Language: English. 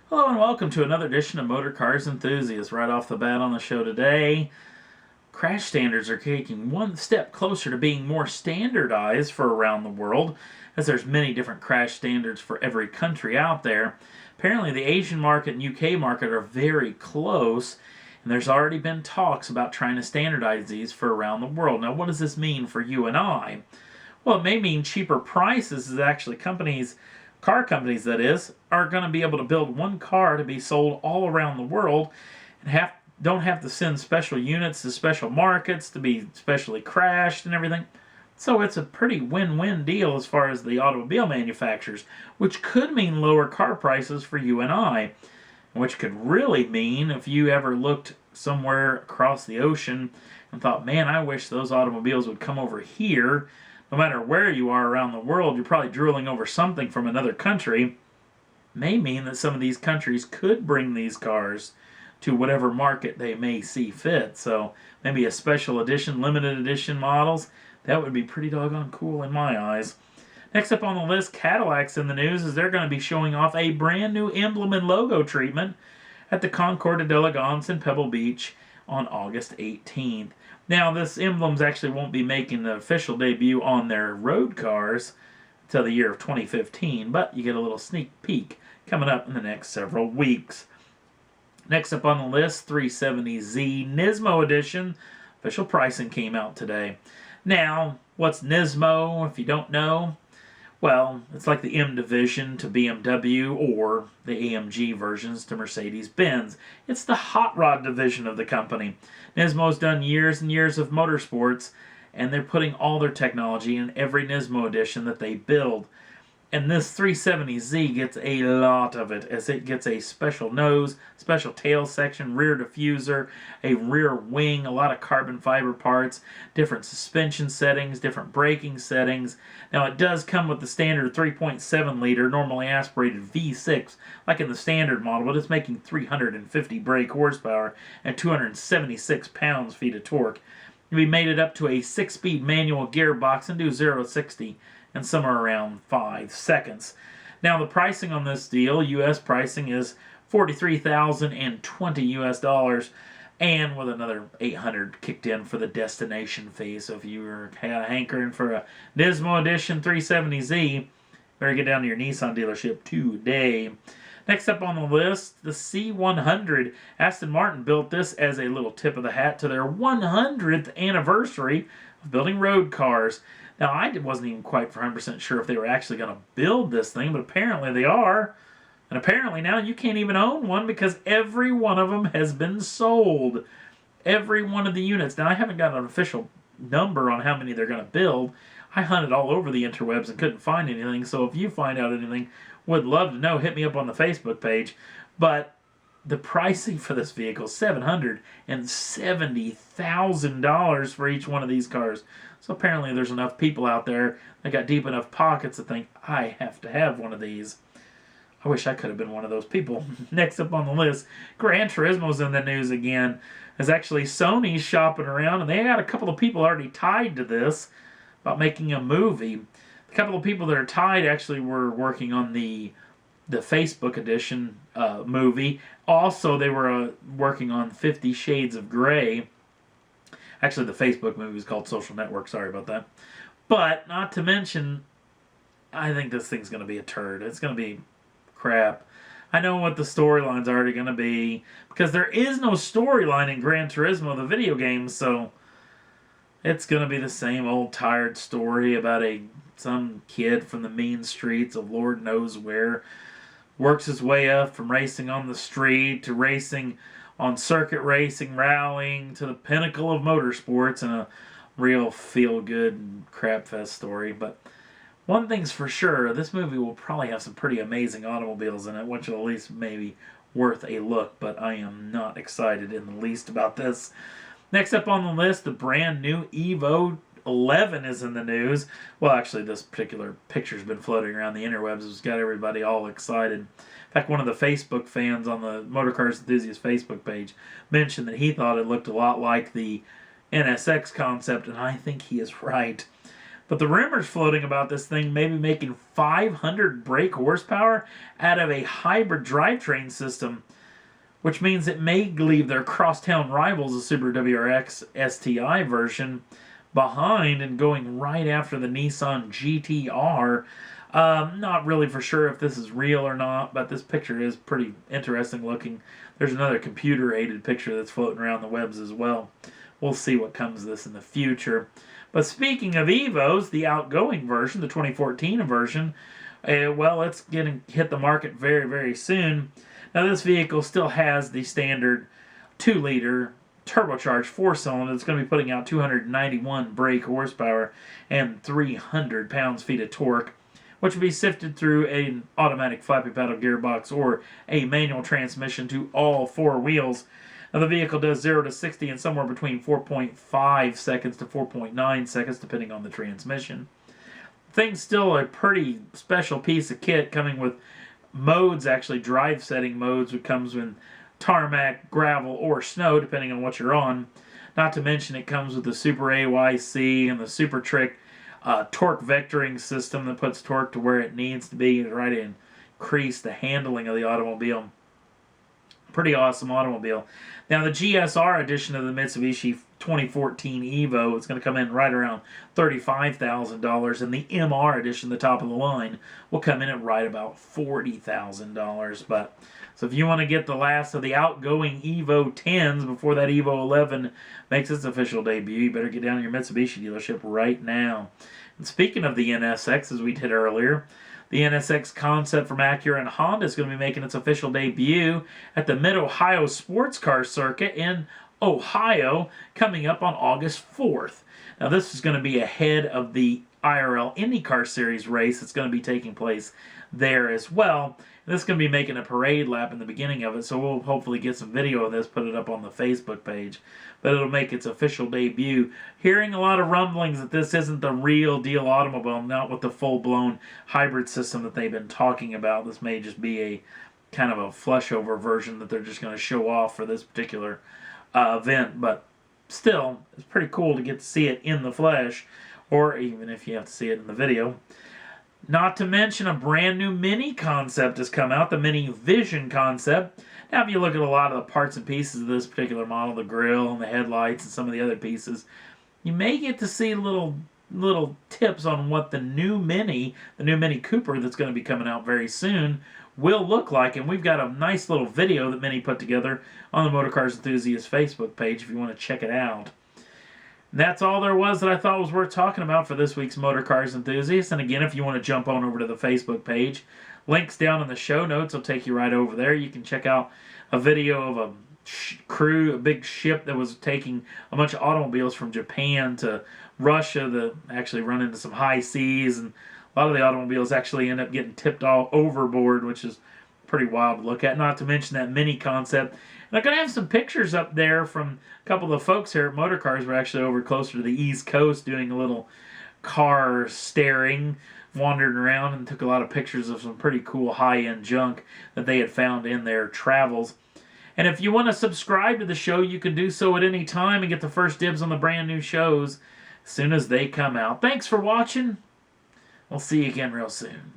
Hello and welcome to another edition of Motor Cars Enthusiasts. Right off the bat on the show today, crash standards are taking one step closer to being more standardized for around the world, as there's many different crash standards for every country out there. Apparently the Asian market and UK market are very close, and there's already been talks about trying to standardize these for around the world. Now what does this mean for you and I? Well, it may mean cheaper prices as actually car companies that is, are going to be able to build one car to be sold all around the world and don't have to send special units to special markets to be specially crashed and everything. So it's a pretty win-win deal as far as the automobile manufacturers, which could mean lower car prices for you and I, which could really mean if you ever looked somewhere across the ocean and thought, man, I wish those automobiles would come over here. No matter where you are around the world, you're probably drooling over something from another country. May mean that some of these countries could bring these cars to whatever market they may see fit. So maybe a special edition, limited edition models. That would be pretty doggone cool in my eyes. Next up on the list, Cadillac's in the news as they're going to be showing off a brand new emblem and logo treatment at the Concours d'Elegance in Pebble Beach on August 18th. Now, this emblems actually won't be making the official debut on their road cars until the year of 2015, but you get a little sneak peek coming up in the next several weeks. Next up on the list, 370Z Nismo Edition. Official pricing came out today. Now, what's Nismo, if you don't know? Well, it's like the M division to BMW or the AMG versions to Mercedes-Benz. It's the hot rod division of the company. Nismo's done years and years of motorsports, and they're putting all their technology in every Nismo edition that they build. And this 370Z gets a lot of it, as it gets a special nose, special tail section, rear diffuser, a rear wing, a lot of carbon fiber parts, different suspension settings, different braking settings. Now it does come with the standard 3.7 liter normally aspirated V6, like in the standard model, but it's making 350 brake horsepower and 276 pounds-feet of torque. We made it up to a 6-speed manual gearbox and do 0 to 60 in somewhere around 5 seconds. Now the pricing on this deal, U.S. pricing, is $43,020 US dollars, and with another $800 kicked in for the destination fee. So if you were hankering for a Nismo Edition 370Z, better get down to your Nissan dealership today. Next up on the list, the C100. Aston Martin built this as a little tip of the hat to their 100th anniversary of building road cars. Now, I wasn't even quite 100% sure if they were actually going to build this thing, but apparently they are. And apparently now you can't even own one because every one of them has been sold. Every one of the units. Now, I haven't got an official number on how many they're going to build. I hunted all over the interwebs and couldn't find anything, so if you find out anything, would love to know. Hit me up on the Facebook page. But the pricing for this vehicle, $770,000 for each one of these cars. So apparently there's enough people out there that got deep enough pockets to think, I have to have one of these. I wish I could have been one of those people. Next up on the list, Gran Turismo's in the news again. As actually Sony's shopping around, and they had a couple of people already tied to this about making a movie. A couple of people that are tied actually were working on the Facebook edition movie. Also, they were working on 50 Shades of Grey. Actually, the Facebook movie is called Social Network. Sorry about that. But, not to mention, I think this thing's going to be a turd. It's going to be crap. I know what the storyline's already going to be, because there is no storyline in Gran Turismo, the video game, so it's going to be the same old tired story about some kid from the mean streets of Lord knows where, works his way up from racing on the street to racing on circuit racing, rallying to the pinnacle of motorsports, and a real feel-good crapfest story. But one thing's for sure, this movie will probably have some pretty amazing automobiles in it, which will at least maybe worth a look, but I am not excited in the least about this. Next up on the list, the brand new EVO 11 is in the news. Well, actually, this particular picture's been floating around the interwebs. It's got everybody all excited. In fact, one of the Facebook fans on the Motor Cars Enthusiast Facebook page mentioned that he thought it looked a lot like the NSX concept, and I think he is right. But the rumors floating about this thing maybe making 500 brake horsepower out of a hybrid drivetrain system, which means it may leave their crosstown rivals, the Subaru WRX STI version, behind and going right after the Nissan GT-R. Not really for sure if this is real or not, but this picture is pretty interesting looking. There's another computer-aided picture that's floating around the webs as well. We'll see what comes of this in the future. But speaking of EVOs, the outgoing version, the 2014 version, well, it's getting hit the market very, very soon. Now, this vehicle still has the standard 2-liter turbocharged 4-cylinder that's going to be putting out 291 brake horsepower and 300 pounds-feet of torque, which will be sifted through an automatic flappy paddle gearbox or a manual transmission to all 4 wheels. Now, the vehicle does 0 to 60 in somewhere between 4.5 seconds to 4.9 seconds, depending on the transmission. The thing's still a pretty special piece of kit, coming with modes, actually drive setting modes, which comes with tarmac, gravel, or snow, depending on what you're on. Not to mention it comes with the Super AYC and the Super Trick torque vectoring system that puts torque to where it needs to be to try to increase the handling of the automobile. Pretty awesome automobile. Now, the GSR edition of the Mitsubishi 2014 EVO is going to come in right around $35,000, and the MR edition, the top of the line, will come in at right about $40,000. But so if you want to get the last of the outgoing EVO 10s before that EVO 11 makes its official debut, you better get down to your Mitsubishi dealership right now. And speaking of the NSX, as we did earlier, the NSX concept from Acura and Honda is going to be making its official debut at the Mid-Ohio Sports Car Circuit in Ohio, coming up on August 4th. Now, this is going to be ahead of the IRL IndyCar Series race that's going to be taking place there as well. And this is going to be making a parade lap in the beginning of it, so we'll hopefully get some video of this, put it up on the Facebook page. But it'll make its official debut. Hearing a lot of rumblings that this isn't the real deal automobile, not with the full-blown hybrid system that they've been talking about. This may just be a kind of a flush-over version that they're just going to show off for this particular event. But still, it's pretty cool to get to see it in the flesh, or even if you have to see it in the video. Not to mention a brand new Mini concept has come out, the Mini Vision concept. Now, if you look at a lot of the parts and pieces of this particular model, the grille and the headlights and some of the other pieces, you may get to see little tips on what the new Mini Cooper that's going to be coming out very soon, will look like. And we've got a nice little video that Mini put together on the Motor Cars Enthusiast Facebook page if you want to check it out. And that's all there was that I thought was worth talking about for this week's Motor Cars Enthusiast. And again, if you want to jump on over to the Facebook page, links down in the show notes will take you right over there. You can check out a video of a big ship that was taking a bunch of automobiles from Japan to Russia that actually run into some high seas, and a lot of the automobiles actually end up getting tipped all overboard, which is pretty wild to look at. Not to mention that Mini concept. And I'm going to have some pictures up there from a couple of the folks here at Motor Cars. We're actually over closer to the East Coast doing a little car staring, wandering around, and took a lot of pictures of some pretty cool high-end junk that they had found in their travels. And if you want to subscribe to the show, you can do so at any time and get the first dibs on the brand new shows as soon as they come out. Thanks for watching. We'll see you again real soon.